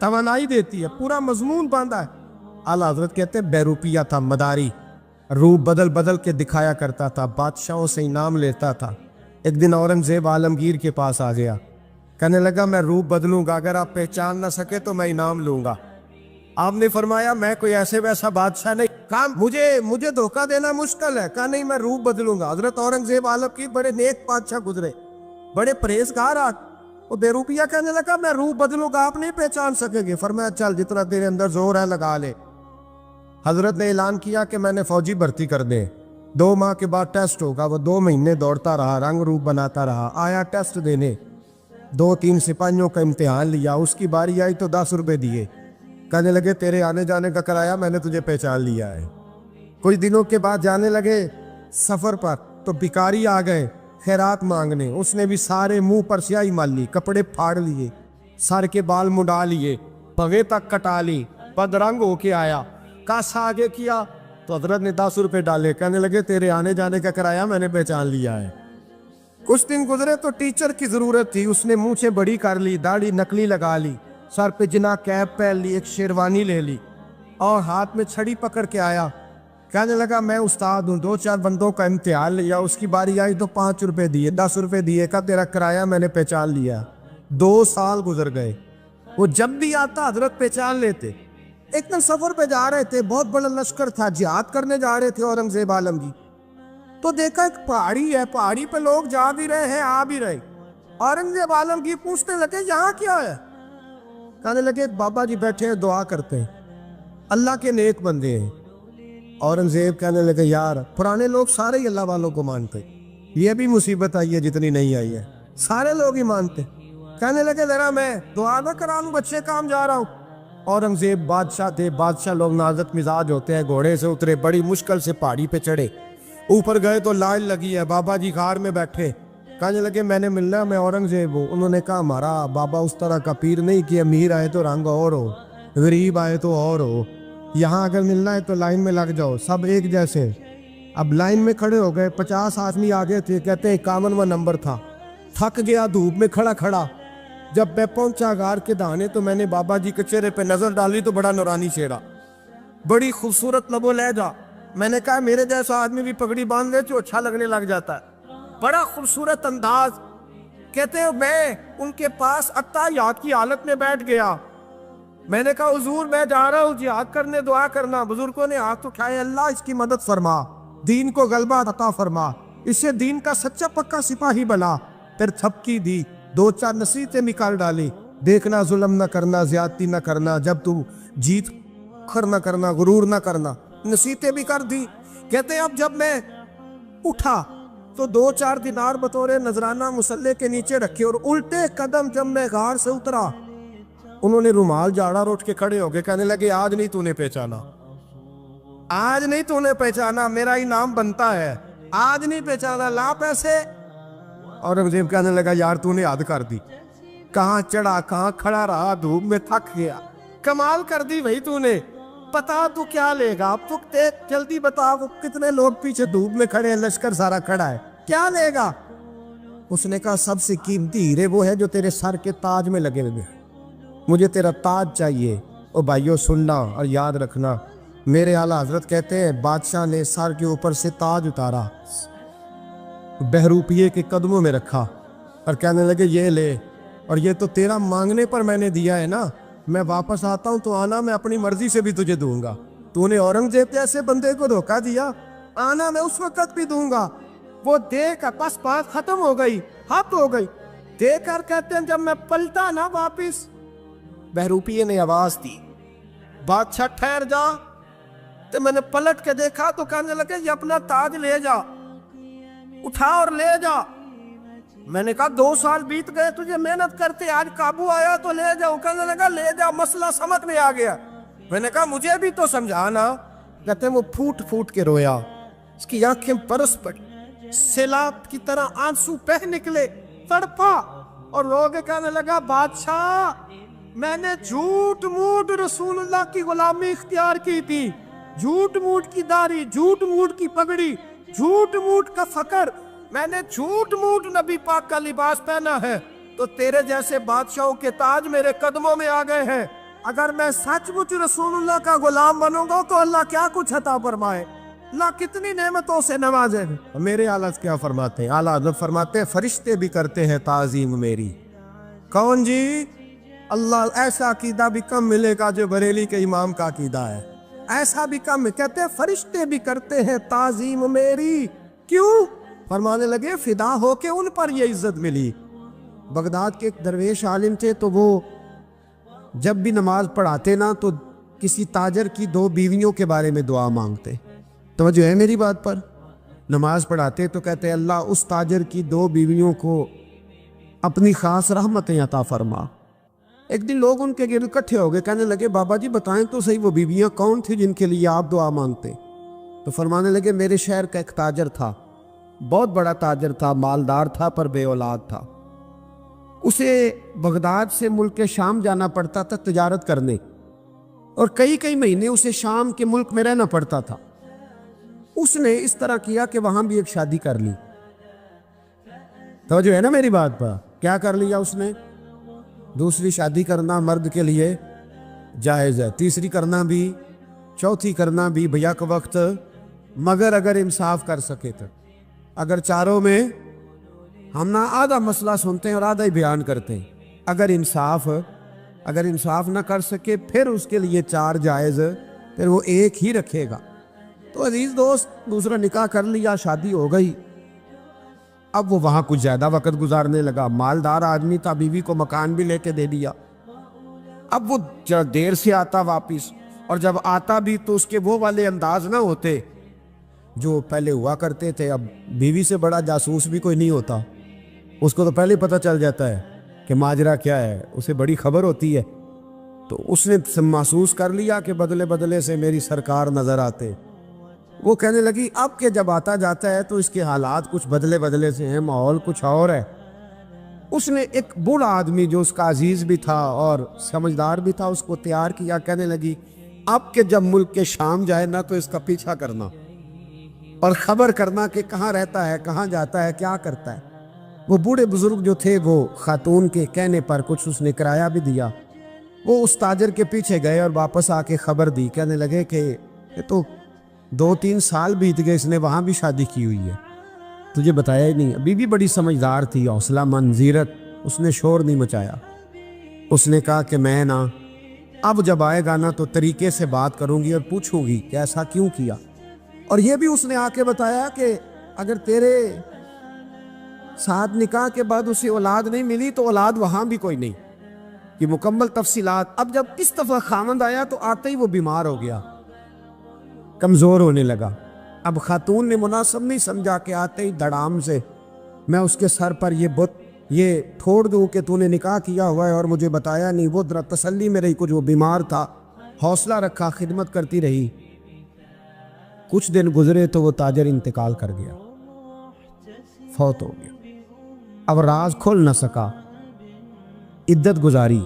توانائی دیتی ہے, پورا مضمون باندھا ہے. اعلیٰ حضرت کہتے ہیں بہروپیہ تھا, مداری, روپ بدل بدل کے دکھایا کرتا تھا, بادشاہوں سے انعام لیتا تھا. ایک دن اورنگزیب عالمگیر کے پاس آ گیا, کہنے لگا میں روپ بدلوں گا, اگر آپ پہچان نہ سکے تو میں انعام لوں گا. آپ نے فرمایا میں کوئی ایسے ویسا بادشاہ نہیں. کہا مجھے دھوکہ دینا مشکل ہے. کہا نہیں, میں روپ بدلوں گا. حضرت اورنگزیب عالمگیر بڑے نیک بادشاہ گزرے, بڑے پرہیزگار. وہ بہروپیہ کہنے لگا میں روپ بدلوں گا, آپ نہیں پہچان سکیں گے. فرمایا چل جتنا تیرے اندر زور ہے لگا لے. حضرت نے اعلان کیا کہ میں نے فوجی بھرتی کر دے, 2 ماہ کے بعد ٹیسٹ ہوگا. وہ 2 مہینے دوڑتا رہا, رنگ روپ بناتا رہا, آیا ٹیسٹ دینے, 2-3 سپاہیوں کا امتحان لیا. اس کی باری آئی تو 10 روپے دیے, کہنے لگے تیرے آنے جانے کا کرایہ میں نے تجھے پہچان لیا ہے. کچھ دنوں کے بعد جانے لگے سفر پر تو بھکاری آ گئے خیرات مانگنے. اس نے بھی سارے منہ پر سیاہی مال لی, کپڑے پھاڑ لیے, سر کے بال مڈا لیے, پگے تک کٹا لی, بدرنگ ہو کے آیا. کاسا آگے کیا تو حضرت نے 10 روپے ڈالے, کہنے لگے تیرے آنے جانے کا کرایہ میں نے پہچان لیا ہے. کچھ دن گزرے تو ٹیچر کی ضرورت تھی. اس نے مونچھیں بڑی کر لی, داڑھی نکلی لگا لی, سر پہ جنا کیپ پہن لی, ایک شیروانی لے لی اور ہاتھ میں چھڑی پکڑ کے آیا. کہنے لگا میں استاد ہوں, 2-4 بندوں کا امتحان لیا, اس کی باری آئی تو 5 روپے دیے, 10 روپے دیے, کا تیرا کرایہ میں نے پہچان لیا. 2 سال گزر گئے. وہ جب بھی آتا حضرت پہچان لیتے. ایک دن سفر پہ جا رہے تھے, بہت بڑا لشکر تھا, جہاد کرنے جا رہے تھے اورنگزیب عالمگیر. تو دیکھا ایک پہاڑی ہے, پہاڑی پہ لوگ جا بھی رہے ہیں آ بھی رہے. اورنگزیب عالمگیر پوچھنے لگے یہاں کیا ہے؟ کہنے لگے بابا جی بیٹھے ہیں دعا کرتے ہیں, اللہ کے نیک بندے ہیں. اورنگزیب کہنے لگے یار پرانے لوگ سارے ہی اللہ والوں کو مانتے, یہ بھی مصیبت آئی ہے جتنی نہیں آئی ہے, سارے لوگ ہی مانتے. کہنے لگے ذرا میں دعا نہ کرا لوں, بچے کام جا رہا ہوں. اورنگزیب بادشاہ تھے, بادشاہ لوگ نازک مزاج ہوتے ہیں. گھوڑے سے اترے, بڑی مشکل سے پہاڑی پہ چڑھے, اوپر گئے تو لائن لگی ہے, بابا جی غار میں بیٹھے. کہنے لگے میں نے ملنا, میں اورنگزیب ہوں. انہوں نے کہا ہمارا بابا اس طرح کا پیر نہیں کہ امیر آئے تو رنگ اور ہو, غریب آئے تو اور ہو, یہاں اگر ملنا ہے تو لائن میں لگ جاؤ, سب ایک جیسے. اب لائن میں کھڑے ہو گئے, 50 آدمی آگے تھے, کہتے 51واں نمبر تھا. تھک گیا دھوپ میں کھڑا کھڑا. جب میں پہنچا غار کے دہانے تو میں نے بابا جی کے چہرے پہ نظر ڈالی تو بڑا نورانی چہرہ, بڑی خوبصورت لب و لہجہ. میں نے کہا میرے جیسا آدمی بھی پگڑی باندھ لے تو اچھا لگنے لگ جاتا ہے, بڑا خوبصورت انداز. کہتے ہیں میں ان کے پاس اتحیات کی حالت میں بیٹھ گیا. میں نے کہا حضور میں جا رہا ہوں جہاد کرنے, دعا کرنا. بزرگوں نے ہاتھ اٹھائے, اللہ اس کی مدد فرما, دین کو غلبہ عطا فرما, اسے دین کا سچا پکا سپاہی بنا. پھر تھپکی دی, 2-4 نصیحتیں نکال ڈالی. دیکھنا ظلم نہ کرنا, زیادتی نہ کرنا, جب تو جیت خر نہ کرنا, غرور نہ کرنا, نصیحتیں بھی کر دی. کہتے ہیں اب جب میں اٹھا تو 2-4 دینار بطور نذرانہ مسلح کے نیچے رکھے, اور الٹے قدم جب میں غار سے اترا انہوں نے رومال جھاڑا اور اٹھ کے کھڑے ہو گئے. کہنے لگے آج نہیں تو نے پہچانا, آج نہیں تو نے پہچانا, میرا انعام بنتا ہے, آج نہیں پہچانا, لا پیسے. اورنگزیب کہنے لگا یار تو نے حد کر دی, کہاں چڑھا کہاں کھڑا رہا, دھوپ میں تھک گیا, کمال کر دی بھائی تو نے. پتا تو کیا لے گا, اب تو جلدی بتا, وہ کتنے لوگ پیچھے دھوپ میں کھڑے ہیں, لشکر سارا کھڑا ہے, کیا لے گا؟ اس نے کہا سب سے قیمتی ہیرے وہ ہے جو تیرے سر کے تاج میں لگے ہوئے, مجھے تیرا تاج چاہیے. او بھائیو سننا اور یاد رکھنا, میرے اعلیٰ حضرت کہتے ہیں بادشاہ نے سر کے اوپر سے تاج اتارا, بہروپیے کے قدموں میں رکھا اور کہنے لگے یہ لے, اور یہ تو تیرا مانگنے پر میں نے دیا ہے نا, میں واپس آتا ہوں تو آنا, میں اپنی مرضی سے بھی تجھے دوں گا. تو نے اورنگزیب جیسے بندے کو دھوکہ دیا, آنا میں اس وقت بھی دوں گا. وہ دے کر بس بات ختم ہو گئی, حد ہو گئی. دے کر کہتے ہیں جب میں پلٹا نا واپس, بہروپیے نے آواز دی بادشاہ ٹھہر جا. تو میں نے پلٹ کے دیکھا تو کہنے لگے یہ اپنا تاج لے جا, اٹھا اور لے جا. میں نے کہا 2 سال بیت گئے تجھے محنت کرتے, آج قابو آیا تو لے جاؤ. کہنے لگا لے جا, مسئلہ سمجھ میں آ گیا. میں نے کہا مجھے بھی تو سمجھانا. کہتے ہیں وہ پھوٹ پھوٹ کے رویا, اس کی آنکھیں برس پڑی, سیلاب کی طرح آنسو بہہ نکلے, تڑپا اور رو کے کہنے لگا بادشاہ میں نے جھوٹ موٹ رسول اللہ کی غلامی اختیار کی تھی, جھوٹ موٹ کی داڑھی, جھوٹ موٹ کی پگڑی, جھوٹ موٹ کا فقر, میں نے جھوٹ موٹ نبی پاک کا لباس پہنا ہے, تو تیرے جیسے بادشاہوں کے تاج میرے قدموں میں آ گئے ہیں. اگر میں سچ مچ رسول اللہ کا غلام بنوں گا تو اللہ کیا کچھ عطا فرمائے، اللہ کتنی نعمتوں سے نوازے۔ میرے اعلیٰ کیا فرماتے ہیں؟ اعلیٰ حضرت فرماتے ہیں فرشتے بھی کرتے ہیں تعظیم میری۔ کون جی؟ اللہ ایسا عقیدہ بھی کم ملے گا جو بریلی کے امام کا عقیدہ ہے، ایسا بھی کم۔ کہتے ہیں فرشتے بھی کرتے ہیں تعظیم میری۔ کیوں؟ فرمانے لگے فدا ہو کے ان پر یہ عزت ملی۔ بغداد کے ایک درویش عالم تھے، تو وہ جب بھی نماز پڑھاتے نا تو کسی تاجر کی 2 بیویوں کے بارے میں دعا مانگتے۔ توجہ ہے میری بات پر؟ نماز پڑھاتے تو کہتے اللہ اس تاجر کی 2 بیویوں کو اپنی خاص رحمتیں عطا فرما۔ ایک دن لوگ ان کے گرد اکٹھے ہو گئے، کہنے لگے بابا جی بتائیں تو صحیح وہ بیویاں کون تھی جن کے لیے آپ دعا مانگتے؟ تو فرمانے لگے میرے شہر کا ایک تاجر تھا، بہت بڑا تاجر تھا، مالدار تھا پر بے اولاد تھا۔ اسے بغداد سے ملک شام جانا پڑتا تھا تجارت کرنے، اور کئی مہینے اسے شام کے ملک میں رہنا پڑتا تھا۔ اس نے اس طرح کیا کہ وہاں بھی ایک شادی کر لی۔ توجہ ہے نا میری بات پر؟ کیا کر لیا اس نے؟ دوسری شادی کرنا مرد کے لیے جائز ہے، تیسری کرنا بھی، چوتھی کرنا بھی بھیا کے وقت، مگر اگر انصاف کر سکے تو۔ اگر چاروں میں ہم نہ آدھا مسئلہ سنتے ہیں اور آدھا ہی بیان کرتے ہیں، اگر انصاف نہ کر سکے پھر اس کے لیے 4 جائز، پھر وہ ایک ہی رکھے گا۔ تو عزیز دوست دوسرا نکاح کر لیا، شادی ہو گئی۔ اب وہ وہاں کچھ زیادہ وقت گزارنے لگا، مالدار آدمی تھا، بیوی کو مکان بھی لے کے دے دیا۔ اب وہ دیر سے آتا واپس، اور جب آتا بھی تو اس کے وہ والے انداز نہ ہوتے جو پہلے ہوا کرتے تھے۔ اب بیوی سے بڑا جاسوس بھی کوئی نہیں ہوتا، اس کو تو پہلے پتہ چل جاتا ہے کہ ماجرا کیا ہے، اسے بڑی خبر ہوتی ہے۔ تو اس نے محسوس کر لیا کہ بدلے بدلے سے میری سرکار نظر آتے۔ وہ کہنے لگی اب کہ جب آتا جاتا ہے تو اس کے حالات کچھ بدلے بدلے سے ہیں، ماحول کچھ اور ہے۔ اس نے ایک بوڑھا آدمی جو اس کا عزیز بھی تھا اور سمجھدار بھی تھا اس کو تیار کیا۔ کہنے لگی اب کہ جب ملک کے شام جائے نا تو اس کا پیچھا کرنا اور خبر کرنا کہ کہاں رہتا ہے، کہاں جاتا ہے، کیا کرتا ہے۔ وہ بوڑھے بزرگ جو تھے وہ خاتون کے کہنے پر کچھ اس نے کرایہ بھی دیا۔ وہ اس تاجر کے پیچھے گئے اور واپس آ کے خبر دی۔ کہنے لگے کہ یہ تو 2-3 سال بیت گئے، اس نے وہاں بھی شادی کی ہوئی ہے، تجھے بتایا ہی نہیں۔ ابھی بھی بڑی سمجھدار تھی، حوصلہ مند، زیرت، اس نے شور نہیں مچایا۔ اس نے کہا کہ میں نا اب جب آئے گا نا تو طریقے سے بات کروں گی اور پوچھوں گی کہ ایسا کیوں کیا۔ اور یہ بھی اس نے آ کے بتایا کہ اگر تیرے ساتھ نکاح کے بعد اسے اولاد نہیں ملی تو اولاد وہاں بھی کوئی نہیں، یہ مکمل تفصیلات۔ اب جب اس دفعہ خامند آیا تو آتے ہی وہ بیمار ہو گیا، کمزور ہونے لگا۔ اب خاتون نے مناسب نہیں سمجھا کہ آتے ہی دڑام سے میں اس کے سر پر یہ ٹھوڑ دوں کہ تو نے نکاح کیا ہوا ہے اور مجھے بتایا نہیں۔ وہ ذرا تسلی میں رہی، کچھ وہ بیمار تھا، حوصلہ رکھا، خدمت کرتی رہی۔ کچھ دن گزرے تو وہ تاجر انتقال کر گیا، فوت ہو گیا۔ اب راز کھل نہ سکا، عدت گزاری،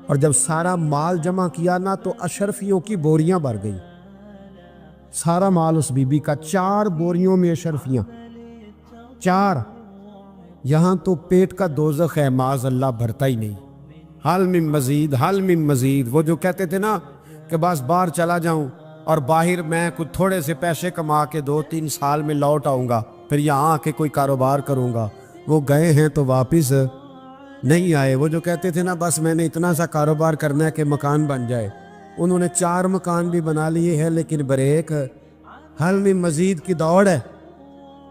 اور جب سارا مال جمع کیا نا تو اشرفیوں کی بوریاں بھر گئی۔ سارا مال اس بی بی کا، 4 بوریوں میں اشرفیاں، 4۔ یہاں تو پیٹ کا دوزخ ہے، معاذ اللہ بھرتا ہی نہیں۔ حل من مزید، حل من مزید۔ وہ جو کہتے تھے نا کہ بس باہر چلا جاؤں اور باہر میں کچھ تھوڑے سے پیسے کما کے 2-3 سال میں لوٹ آؤں گا، پھر یہاں آ کے کوئی کاروبار کروں گا، وہ گئے ہیں تو واپس نہیں آئے۔ وہ جو کہتے تھے نا بس میں نے اتنا سا کاروبار کرنا ہے کہ مکان بن جائے، انہوں نے 4 مکان بھی بنا لیے ہیں، لیکن بریک حل میں مزید کی دوڑ ہے۔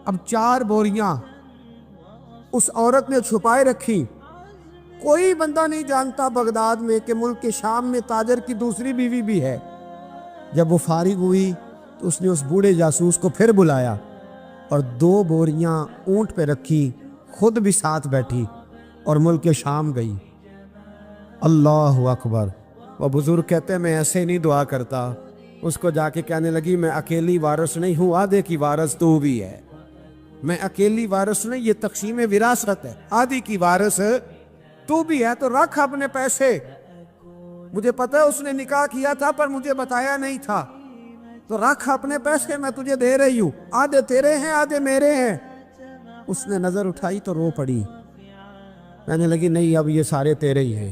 اب 4 بوریاں اس عورت نے چھپائے رکھی، کوئی بندہ نہیں جانتا بغداد میں کہ ملک کے شام میں تاجر کی دوسری بیوی بھی ہے۔ جب وہ فارغ ہوئی تو اس نے اس بوڑھے جاسوس کو پھر بلایا اور 2 بوریاں اونٹ پہ رکھی، خود بھی ساتھ بیٹھی اور ملک شام گئی۔ اللہ اکبر۔ وہ بزرگ کہتے ہیں میں ایسے نہیں دعا کرتا۔ اس کو جا کے کہنے لگی میں اکیلی وارث نہیں ہوں، آدھے کی وارث تو بھی ہے۔ میں اکیلی وارث نہیں، یہ تقسیم وراثت ہے، آدھی کی وارث تو بھی ہے، تو رکھ اپنے پیسے۔ مجھے پتہ ہے اس نے نکاح کیا تھا پر مجھے بتایا نہیں تھا، تو رکھ اپنے پیسے، میں تجھے دے رہی ہوں، آدھے تیرے ہیں آدھے میرے ہیں۔ اس نے نظر اٹھائی تو رو پڑی، کہنے لگی نہیں اب یہ سارے تیرے ہی ہیں۔